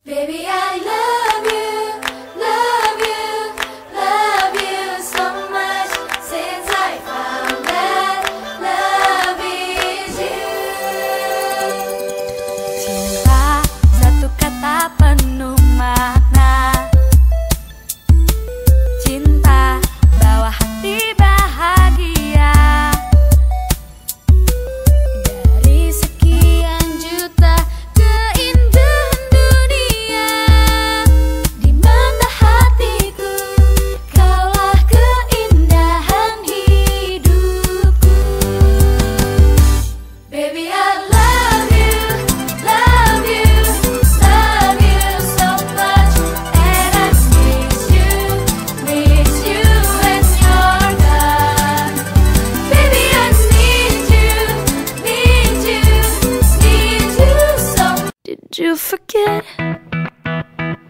Baby, I love you, love you, love you so much since I found that love is you. Cinta, satu kata penuh makna. Cinta, bawa hati bahagia. Dari sekian juta keindahan dunia, di mata hatiku kaulah keindahan hidupku. Baby, I love you, love you, love you so much, and I miss you when you're gone. Baby, I need you, need you, need you so much. Did you forget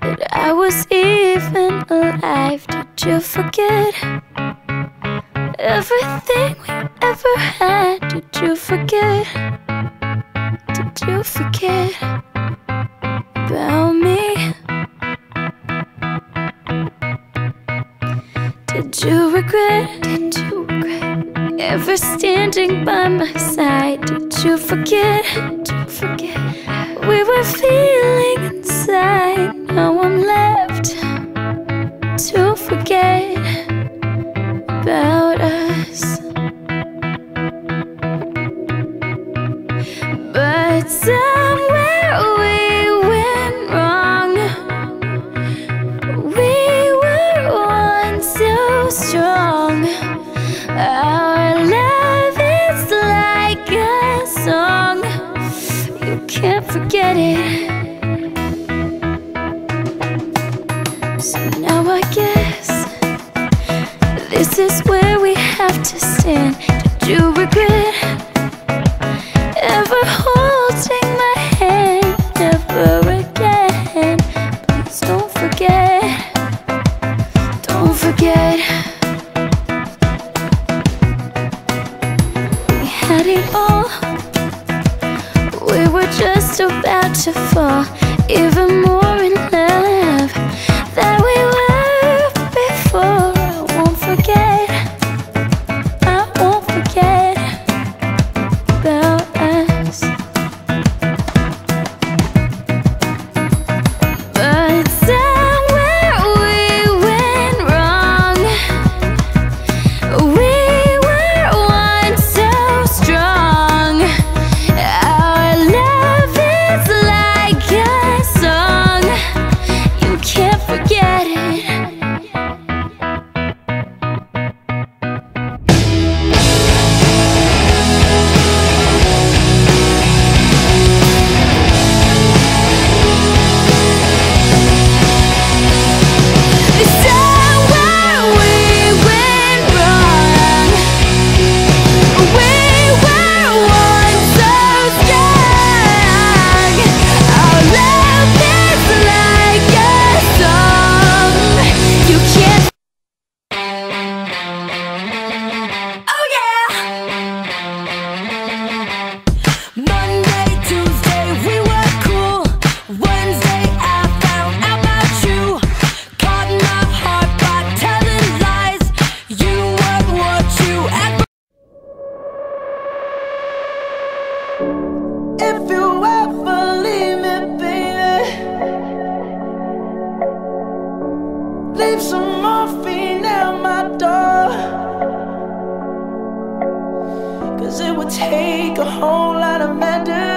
that I was even alive? Did you forget everything we ever had? Did you forget? Did you forget about me? Did you regret? Did you regret ever standing by my side? Did you forget? Did you forget we were feeling inside? Now I'm left to forget about us. But somewhere we went wrong. We were once so strong. Our love is like a song. You can't forget it. So now I guess this is where we have to stand. Did you regret ever holding my hand? Never again. Please don't forget. Don't forget. We had it all. We were just about to fall even more in love than we were before. I won't forget. I won't forget about us. But somewhere we went wrong. We were once so strong. Our love is like a song. You can't forget it. Somewhere we went wrong. We were once so strong. Our love is like a song. You can't. Oh yeah. Monday, Tuesday, we were cool. Wednesday, I found out about you. Caught my heart by telling lies. You weren't what you ever. If you ever leave me, baby, leave some morphine at my door. 'Cause it would take a whole lot of medicine